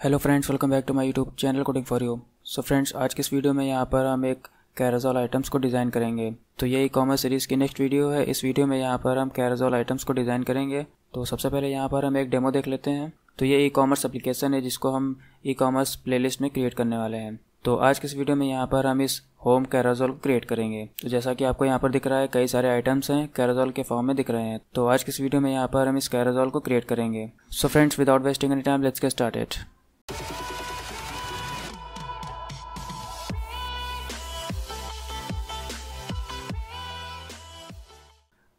Hello friends, welcome back to my YouTube channel coding for you. So friends, आज के इस video में यहाँ पर हम एक कैरोज़ल आइटम्स को डिज़ाइन करेंगे। तो ये ई कॉमर्स सीरीज़ की नेक्स्ट वीडियो है। इस वीडियो में यहाँ पर हम कैरोज़ल आइटम्स को डिज़ाइन करेंगे। तो सबसे पहले यहाँ पर हम एक डेमो देख लेते हैं। तो ये ई कॉमर्स एप्लीकेशन है जिसको हम ई कॉमर्स प्लेलिस्ट में क्रिएट करने वाले हैं। तो आज के इस वीडियो में यहाँ पर हम इस होम कैरोज़ल को क्रिएट करेंगे। तो जैसा कि आपको यहाँ पर दिख रहा है, कई सारे आइटम्स हैं कैरोज़ल के फॉर्म में दिख रहे हैं। तो आज के इस वीडियो में यहाँ पर हम इस कैरोज़ल को क्रिएट करेंगे। So friends, without wasting any time, let's get started.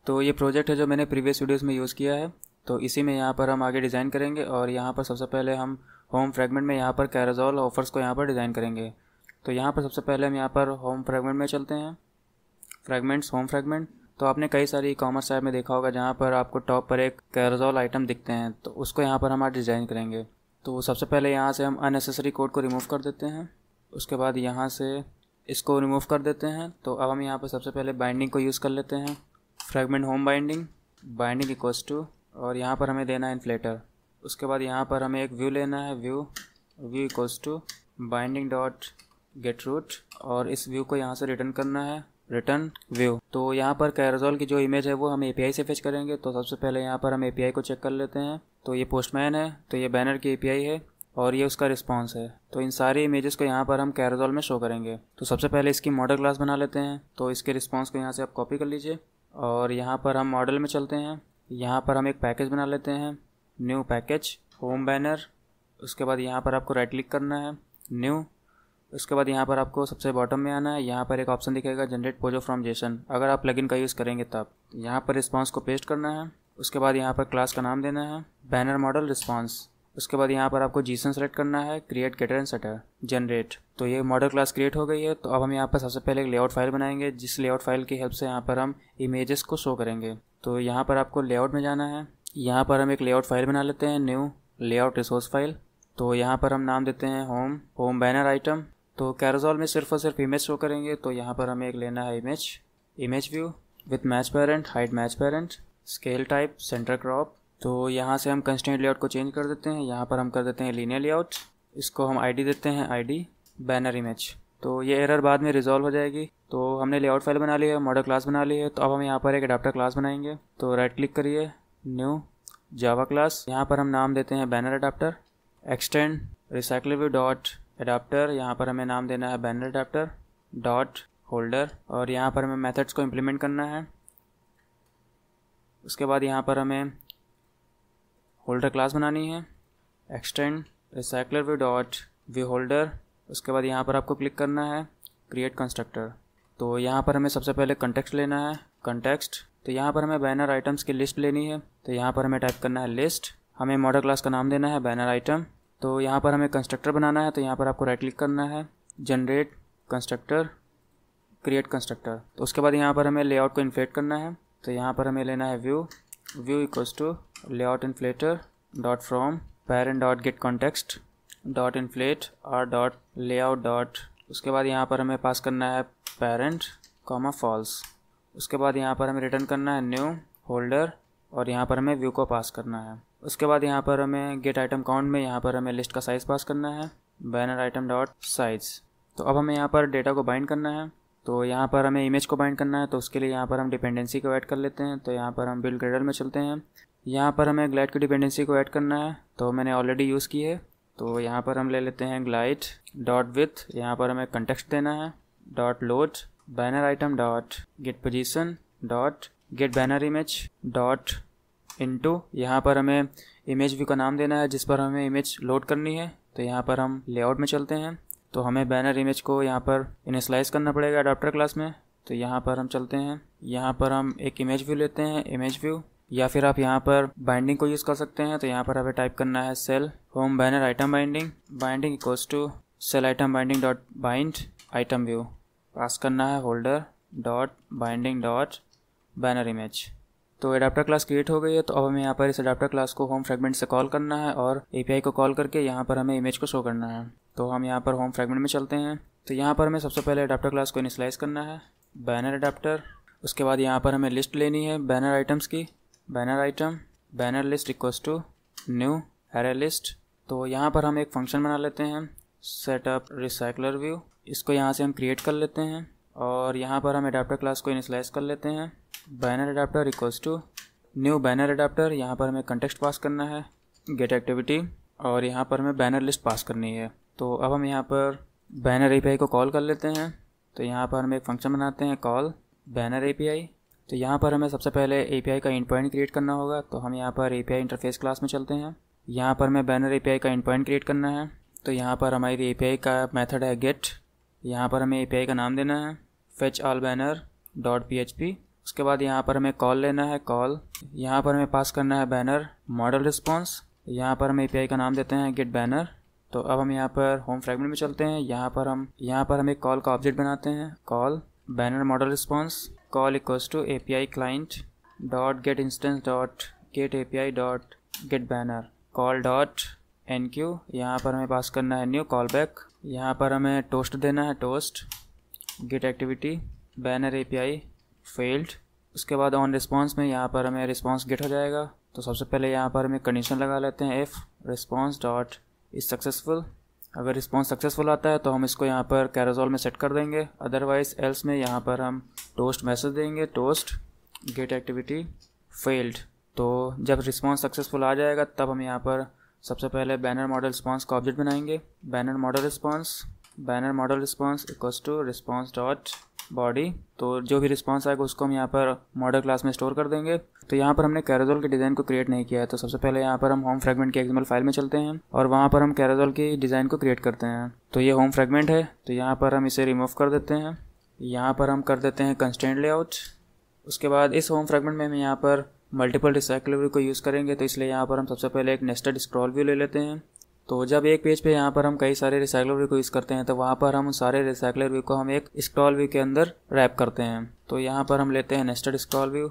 तो ये प्रोजेक्ट है जो मैंने प्रीवियस वीडियोस में यूज़ किया है। तो इसी में यहाँ पर हम आगे डिज़ाइन करेंगे और यहाँ पर सबसे पहले हम होम फ्रेगमेंट में यहाँ पर कैरोज़ल ऑफर्स को यहाँ पर डिज़ाइन करेंगे। तो यहाँ पर सबसे पहले हम यहाँ पर होम फ्रेगमेंट में चलते हैं। Fragments, home fragment. तो आपने कई सारी ई कॉमर्स ऐप में देखा होगा जहाँ पर आपको टॉप पर एक कैरोज़ल आइटम दिखते हैं, तो उसको यहाँ पर हम आज डिज़ाइन करेंगे। तो सबसे पहले यहाँ से हम अननेसेसरी कोड को रिमूव कर देते हैं। उसके बाद यहाँ से इसको रिमूव कर देते हैं। तो अब हम यहाँ पर सबसे पहले बाइंडिंग को यूज़ कर लेते हैं। Fragment home binding equals to, और यहाँ पर हमें देना है इन्फ्लेटर। उसके बाद यहाँ पर हमें एक व्यू लेना है, view equals to binding dot get root, और इस व्यू को यहाँ से रिटर्न करना है, रिटर्न व्यू। तो यहाँ पर कैरोज़ल की जो इमेज है वो हम एपीआई से फेच करेंगे। तो सबसे पहले यहाँ पर हम एपीआई को चेक कर लेते हैं। तो ये पोस्टमैन है, तो ये बैनर की एपीआई है और ये उसका रिस्पॉन्स है। तो इन सारी इमेजेस को यहाँ पर हम कैरोज़ल में शो करेंगे। तो सबसे पहले इसकी मॉडल क्लास बना लेते हैं। तो इसके रिस्पॉन्स को यहाँ से आप कॉपी कर लीजिए और यहाँ पर हम मॉडल में चलते हैं। यहाँ पर हम एक पैकेज बना लेते हैं, न्यू पैकेज होम बैनर। उसके बाद यहाँ पर आपको राइट क्लिक करना है, न्यू। उसके बाद यहाँ पर आपको सबसे बॉटम में आना है। यहाँ पर एक ऑप्शन दिखेगा जनरेट पोजो फ्रॉम जेसन, अगर आप प्लगइन का यूज़ करेंगे तब। यहाँ पर रिस्पॉन्स को पेस्ट करना है। उसके बाद यहाँ पर क्लास का नाम देना है बैनर मॉडल रिस्पॉन्स। उसके बाद यहाँ पर आपको जीसन सेलेक्ट करना है, create getter and setter generate. तो ये मॉडल क्लास क्रिएट हो गई है। तो अब हम यहाँ पर सबसे पहले एक लेआउट फाइल बनाएंगे, जिस लेआउट फाइल की हेल्प से यहाँ पर हम इमेजेस को शो करेंगे। तो यहाँ पर आपको लेआउट में जाना है। यहाँ पर हम एक लेआउट फाइल बना लेते हैं, न्यू लेआउट रिसोर्स फाइल। तो यहाँ पर हम नाम देते हैं होम बैनर आइटम। तो कैरोज़ल में सिर्फ और सिर्फ इमेज शो करेंगे। तो यहाँ पर हमें एक लेना है image view with match parent, height match parent, scale type centre crop. तो यहाँ से हम कंस्ट्रेंट लेआउट को चेंज कर देते हैं। यहाँ पर हम कर देते हैं लीनियर लेआउट। इसको हम आईडी देते हैं, आईडी बैनर इमेज। तो ये एरर बाद में रिजॉल्व हो जाएगी। तो हमने लेआउट फाइल बना ली है, मॉडल क्लास बना ली है। तो अब हम यहाँ पर एक अडाप्टर क्लास बनाएंगे। तो राइट क्लिक करिए, न्यू जावा क्लास। यहाँ पर हम नाम देते हैं banner adapter. Extend recyclable dot adapter, यहाँ पर हमें नाम देना है बैनर अडाप्टर डॉट होल्डर, और यहाँ पर हमें मेथड्स को इम्प्लीमेंट करना है। उसके बाद यहाँ पर हमें होल्डर क्लास बनानी है, extend recyclable dot view holder. उसके बाद यहाँ पर आपको क्लिक करना है क्रिएट कंस्ट्रक्टर। तो यहाँ पर हमें सबसे पहले कंटेक्स्ट लेना है, कंटेक्स्ट। तो यहाँ पर हमें बैनर आइटम्स की लिस्ट लेनी है। तो यहाँ पर हमें टाइप करना है लिस्ट। हमें मॉडल क्लास का नाम देना है बैनर आइटम। तो यहाँ पर हमें कंस्ट्रक्टर बनाना है। तो यहाँ पर आपको राइट क्लिक करना है, जनरेट कंस्ट्रक्टर, क्रिएट कंस्ट्रक्टर। तो उसके बाद यहाँ पर हमें लेआउट को इन्फ्लेट करना है। तो यहाँ पर हमें लेना है view equals to layout inflater dot from parent dot get context dot inflate और डॉट लेआउट डॉट। उसके बाद यहाँ पर हमें पास करना है पेरेंट कॉमा फॉल्स। उसके बाद यहाँ पर हमें रिटर्न करना है न्यू होल्डर, और यहाँ पर हमें व्यू को पास करना है। उसके बाद यहाँ पर हमें गेट आइटम काउंट में यहाँ पर हमें लिस्ट का साइज़ पास करना है, बैनर आइटम डॉट साइज़। तो अब हमें यहाँ पर डेटा को बाइंड करना है। तो यहाँ पर हमें इमेज को बाइंड करना है। तो उसके लिए यहाँ पर हम डिपेंडेंसी को ऐड कर लेते हैं। तो यहाँ पर हम बिल्ड ग्रेडर में चलते हैं। यहाँ पर हमें ग्लाइड की डिपेंडेंसी को ऐड करना है। तो मैंने ऑलरेडी यूज़ की है। तो यहाँ पर हम ले लेते हैं ग्लाइड डॉट विथ, यहाँ पर हमें कंटेक्स्ट देना है, dot load banner item dot gate position dot get banner image dot into. यहाँ पर हमें इमेज व्यू का नाम देना है जिस पर हमें इमेज लोड करनी है। तो यहाँ पर हम लेआउट में चलते हैं। तो हमें बैनर इमेज को यहाँ पर इनिशियलाइज करना पड़ेगा अडाप्टर क्लास में। तो यहाँ पर हम चलते हैं। यहाँ पर हम एक इमेज व्यू लेते हैं, इमेज व्यू, या फिर आप यहाँ पर बाइंडिंग को यूज़ कर सकते हैं। तो यहाँ पर हमें टाइप करना है cell home banner item binding equals to cell item binding dot bind item view, pass करना है holder dot binding dot banner image. तो एडाप्टर क्लास क्रिएट हो गई है। तो अब हमें यहाँ पर इस एडाप्टर क्लास को होम फ्रेगमेंट से कॉल करना है और एपीआई को कॉल करके यहाँ पर हमें इमेज को शो करना है। तो हम यहाँ पर होम फ्रेगमेंट में चलते हैं। तो यहाँ पर हमें सबसे पहले एडाप्टर क्लास को इनिशियलाइज करना है, बैनर एडाप्टर। उसके बाद यहाँ पर हमें लिस्ट लेनी है बैनर आइटम्स की, banner item banner list equals to new array list. तो यहाँ पर हम एक फंक्शन बना लेते हैं सेटअप रिसाइकलर व्यू। इसको यहाँ से हम क्रिएट कर लेते हैं और यहाँ पर हम एडाप्टर क्लास को इनिशियलाइज कर लेते हैं। Banner adapter equals to new banner adapter. यहाँ पर हमें कंटेक्स्ट पास करना है गेट एक्टिविटी और यहाँ पर हमें बैनर लिस्ट पास करनी है। तो अब हम यहाँ पर बैनर एपीआई को कॉल कर लेते हैं। तो यहाँ पर हम एक फंक्शन बनाते हैं कॉल बैनर एपीआई। तो यहाँ पर हमें सबसे पहले एपीआई का एंड पॉइंट क्रिएट करना होगा। तो हम यहाँ पर एपीआई इंटरफेस क्लास में चलते हैं। यहाँ पर हमें बैनर एपीआई का एंड पॉइंट क्रिएट करना है। तो यहाँ पर हमारी एपीआई का मेथड है गेट। यहाँ पर हमें एपीआई का नाम देना है fetch all banner .php। उसके बाद यहाँ पर हमें कॉल लेना है कॉल। यहाँ पर हमें पास करना है बैनर मॉडल रिस्पॉन्स। यहाँ पर हम एपीआई का नाम देते हैं गेट बैनर। तो अब हम यहाँ पर होम फ्रेगमेंट में चलते हैं। यहाँ पर हम एक कॉल का ऑब्जेक्ट बनाते हैं call banner model response. Call equals to API client dot get instance dot get API dot get banner call dot enqueue. यहाँ पर हमें पास करना है न्यू कॉल बैक। यहाँ पर हमें टोस्ट देना है toast get activity banner API failed. उसके बाद ऑन रिस्पॉन्स में यहाँ पर हमें रिस्पॉन्स गेट हो जाएगा। तो सबसे पहले यहाँ पर हमें कंडीशन लगा लेते हैं if response dot is successful. अगर रिस्पॉन्स सक्सेसफुल आता है तो हम इसको यहाँ पर कैरोजोल में सेट कर देंगे, अदरवाइज एल्स में यहाँ पर हम टोस्ट मैसेज देंगे टोस्ट गेट एक्टिविटी फेल्ड। तो जब रिस्पॉन्स सक्सेसफुल आ जाएगा तब हम यहाँ पर सबसे पहले बैनर मॉडल रिस्पॉन्स का ऑब्जेक्ट बनाएंगे banner model response equals to response dot body. तो जो भी रिस्पॉन्स आएगा उसको हम यहाँ पर मॉडल क्लास में स्टोर कर देंगे। तो यहाँ पर हमने कैरोजोल के डिज़ाइन को क्रिएट नहीं किया है। तो सबसे पहले यहाँ पर हम होम फ्रेगमेंट के एक्सएमएल फाइल में चलते हैं और वहाँ पर हम कैरोजोल की डिज़ाइन को क्रिएट करते हैं। तो ये होम फ्रेगमेंट है। तो यहाँ पर हम इसे रिमूव कर देते हैं। यहाँ पर हम कर देते हैं कंस्ट्रेंट लेआउट। उसके बाद इस होम फ्रेगमेंट में हम यहाँ पर मल्टीपल रिसाइकलर व्यू को यूज़ करेंगे। तो इसलिए यहाँ पर हम सबसे पहले एक नेस्टेड स्क्रॉल व्यू ले लेते हैं। तो जब एक पेज पे यहाँ पर हम कई सारे रिसाइकलर व्यू को यूज़ करते हैं तो वहाँ पर हम उन सारे रिसाइकलर व्यू को हम एक स्क्रॉल व्यू के अंदर रैप करते हैं। तो यहाँ पर हम लेते हैं nested scroll view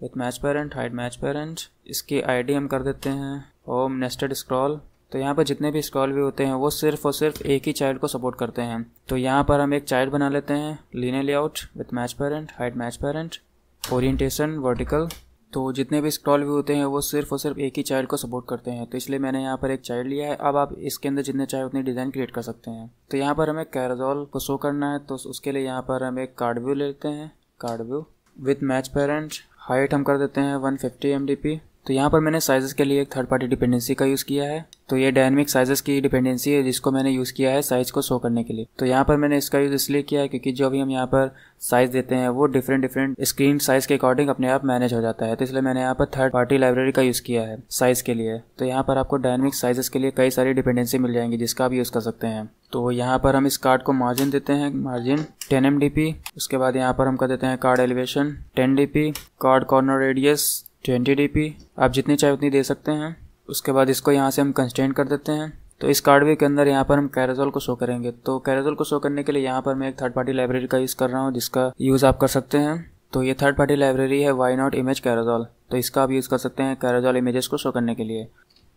with match parent hide match parent. इसकी आईडी हम कर देते हैं होम नेस्टेड स्क्रॉल। तो यहाँ पर जितने भी स्क्रॉल व्यू होते हैं वो सिर्फ और सिर्फ एक ही चाइल्ड को सपोर्ट करते हैं। तो यहाँ पर हम एक चाइल्ड बना लेते हैं linear layout with match parent hide match parent orientation vertical. तो जितने भी स्क्रॉल व्यू होते हैं वो सिर्फ और सिर्फ एक ही चाइल्ड को सपोर्ट करते हैं। तो इसलिए मैंने यहाँ पर एक चाइल्ड लिया है। अब आप इसके अंदर जितने चाहे उतनी डिज़ाइन क्रिएट कर सकते हैं। तो यहाँ पर हमें कैरोजोल को शो करना है। तो उसके लिए यहाँ पर हम एक कार्ड व्यू लेते हैं card view with match parent height हम कर देते हैं 150 MDP। तो यहाँ पर मैंने साइजेस के लिए एक थर्ड पार्टी डिपेंडेंसी का यूज़ किया है। तो ये डायनेमिक साइजेस की डिपेंडेंसी है जिसको मैंने यूज़ किया है साइज़ को शो करने के लिए। तो यहाँ पर मैंने इसका यूज़ इसलिए किया है क्योंकि जो भी हम यहाँ पर साइज़ देते हैं वो डिफरेंट स्क्रीन साइज़ के अकॉर्डिंग अपने आप मैनेज हो जाता है। तो इसलिए मैंने यहाँ पर थर्ड पार्टी लाइब्रेरी का यूज़ किया है साइज़ के लिए। तो यहाँ पर आपको डायनेमिक साइजेस के लिए कई सारी डिपेंडेंसी मिल जाएंगी जिसका आप यूज़ कर सकते हैं। तो यहाँ पर हम इस कार्ड को मार्जिन देते हैं मार्जिन 10 MDP। उसके बाद यहाँ पर हम कर देते हैं card elevation 10 DP card corner radius 20 DP। आप जितनी चाहे उतनी दे सकते हैं। उसके बाद इसको यहाँ से हम कंस्ट्रेंट कर देते हैं। तो इस कार्ड व्यू के अंदर यहाँ पर हम कैरोजोल को शो करेंगे। तो कैरोजोल को शो करने के लिए यहाँ पर मैं एक थर्ड पार्टी लाइब्रेरी का यूज़ कर रहा हूँ जिसका यूज़ आप कर सकते हैं। तो ये थर्ड पार्टी लाइब्रेरी है वाई नॉट इमेज कैरोजोल। तो इसका आप यूज़ कर सकते हैं कैरोजोल इमेजेस को शो करने के लिए।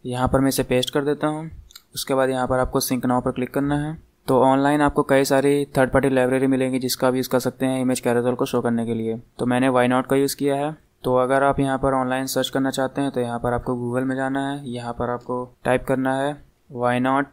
यहाँ पर मैं इसे पेस्ट कर देता हूँ। उसके बाद यहाँ पर आपको सिंक नाउ पर क्लिक करना है। तो ऑनलाइन आपको कई सारी थर्ड पार्टी लाइब्रेरी मिलेंगी जिसका आप यूज़ कर सकते हैं इमेज कैरोजोल को शो करने के लिए। तो मैंने वाई नॉट का यूज़ किया है। तो अगर आप यहाँ पर ऑनलाइन सर्च करना चाहते हैं तो यहाँ पर आपको गूगल में जाना है। यहाँ पर आपको टाइप करना है वाई नॉट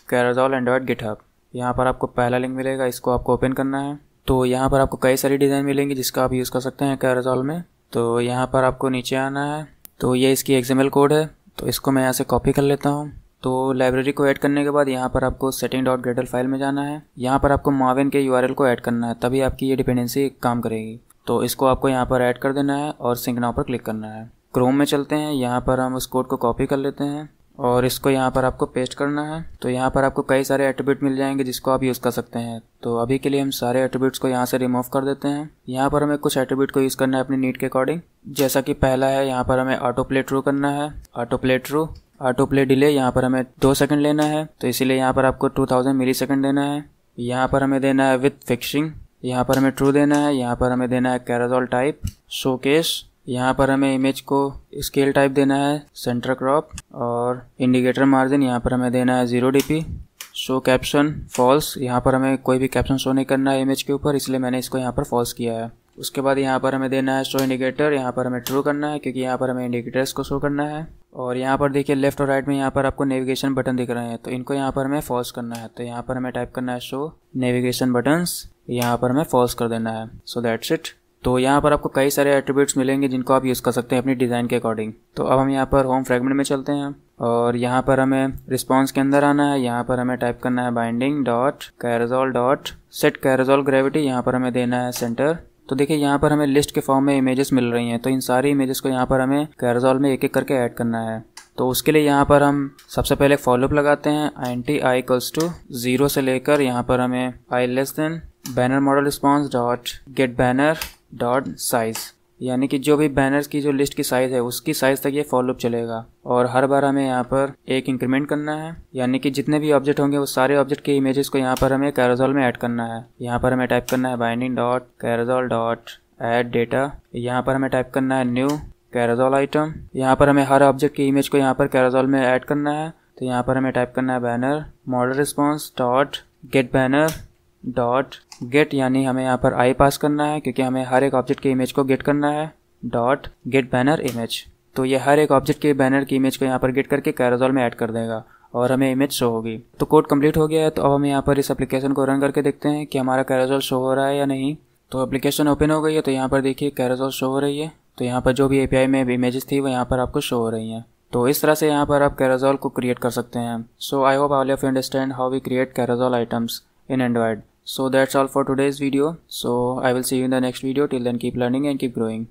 कैरोजोल एंड्रॉयड गिटहब। यहाँ पर आपको पहला लिंक मिलेगा, इसको आपको ओपन करना है। तो यहाँ पर आपको कई सारी डिज़ाइन मिलेंगी जिसका आप यूज़ कर सकते हैं कैरोजोल में। तो यहाँ पर आपको नीचे आना है। तो ये इसकी XML कोड है। तो इसको मैं यहाँ से कॉपी कर लेता हूँ। तो लाइब्रेरी को ऐड करने के बाद यहाँ पर आपको setting.gradle फाइल में जाना है। यहाँ पर आपको Maven के URL को ऐड करना है, तभी आपकी ये डिपेंडेंसी काम करेगी। तो इसको आपको यहाँ पर ऐड कर देना है और सिंक नाउ पर क्लिक करना है। क्रोम में चलते हैं। यहाँ पर हम उस कोड को कॉपी कर लेते हैं और इसको यहाँ पर आपको पेस्ट करना है। तो यहाँ पर आपको कई सारे एट्रीब्यूट मिल जाएंगे जिसको आप यूज़ कर सकते हैं। तो अभी के लिए हम सारे एट्रीब्यूट्स को यहाँ से रिमूव कर देते हैं। यहाँ पर हमें कुछ एट्रीब्यूट को यूज़ करना है अपनी नीड के अकॉर्डिंग। जैसा कि पहला है, यहाँ पर हमें ऑटो प्ले ट्रू करना है। Auto play true. Auto play delay यहाँ पर हमें 2 सेकंड लेना है। तो इसीलिए यहाँ पर आपको 2000 मिलीसेकंड देना है। यहाँ पर हमें देना है विथ फिक्सिंग। यहाँ पर हमें ट्रू देना है। यहाँ पर हमें देना है कैरोजोल टाइप शोकेस। यहाँ पर हमें इमेज को स्केल टाइप देना है सेंटर क्रॉप और इंडिकेटर मार्जिन यहाँ पर हमें देना है 0 DP। Show caption false. यहाँ पर हमें कोई भी कैप्शन शो नहीं करना है इमेज के ऊपर, इसलिए मैंने इसको यहाँ पर फॉल्स किया है। उसके बाद यहाँ पर हमें देना है शो इंडिकेटर, यहाँ पर हमें ट्रू करना है क्योंकि यहाँ पर हमें इंडिकेटर्स को शो करना है। और यहाँ पर देखिए लेफ्ट और राइट में यहाँ पर आपको नेविगेशन बटन दिख रहे हैं, तो इनको यहाँ पर हमें फॉल्स करना है। तो यहाँ पर हमें टाइप करना है शो नेविगेशन बटन्स, यहाँ पर हमें फॉल्स कर देना है। So that's it. तो यहाँ पर आपको कई सारे एट्रीब्यूट्स मिलेंगे जिनको आप यूज़ कर सकते हैं अपनी डिज़ाइन के अकॉर्डिंग। तो अब हम यहाँ पर होम फ्रेगमेंट में चलते हैं और यहाँ पर हमें रिस्पॉन्स के अंदर आना है। यहाँ पर हमें टाइप करना है binding dot carousel dot set carousel gravity, यहाँ पर हमें देना है सेंटर। तो देखिए यहाँ पर हमें लिस्ट के फॉर्म में इमेजेस मिल रही हैं, तो इन सारी इमेजेस को यहाँ पर हमें कैरोजोल में एक एक करके ऐड करना है। तो उसके लिए यहाँ पर हम सबसे पहले फॉर लूप लगाते हैं int i इक्वल्स टू 0 से लेकर यहाँ पर हमें i less than banner model response dot get banner dot size, यानी कि जो भी बैनर्स की जो लिस्ट की साइज़ है उसकी साइज़ तक ये फॉर लूप चलेगा। और हर बार हमें यहाँ पर एक इंक्रीमेंट करना है, यानी कि जितने भी ऑब्जेक्ट होंगे वो सारे ऑब्जेक्ट के इमेजेस को यहाँ पर हमें कैरोजोल में ऐड करना है। यहाँ पर हमें टाइप करना है binding dot carousel dot add data, यहाँ पर हमें टाइप करना है न्यू कैरोजोल आइटम। यहाँ पर हमें हर ऑब्जेक्ट की इमेज को यहाँ पर कैरोजोल में ऐड करना है। तो यहाँ पर हमें टाइप करना है banner model response dot get banner dot gate, यानी हमें यहाँ पर आई पास करना है क्योंकि हमें हर एक ऑब्जेक्ट की इमेज को गेट करना है डॉट गेट बैनर इमेज। तो ये हर एक ऑब्जेक्ट के बैनर की इमेज को यहाँ पर गेट करके कैरोजोल में ऐड कर देगा और हमें इमेज शो होगी। तो कोड कंप्लीट हो गया है। तो अब हम यहाँ पर इस एप्लीकेशन को रन करके देखते हैं कि हमारा कैरोजोल शो हो रहा है या नहीं। तो एप्लीकेशन ओपन हो गई है, तो यहाँ पर देखिए कैरोजोल शो हो रही है। तो यहाँ पर जो भी API में इमेजेस थी वो यहाँ पर आपको शो हो रही हैं। तो इस तरह से यहाँ पर आप कैरोजोल को क्रिएट कर सकते हैं। So I hope all of you understand how we create carousel items in Android. So that's all for today's video. So I will see you in the next video. Till then, keep learning and keep growing.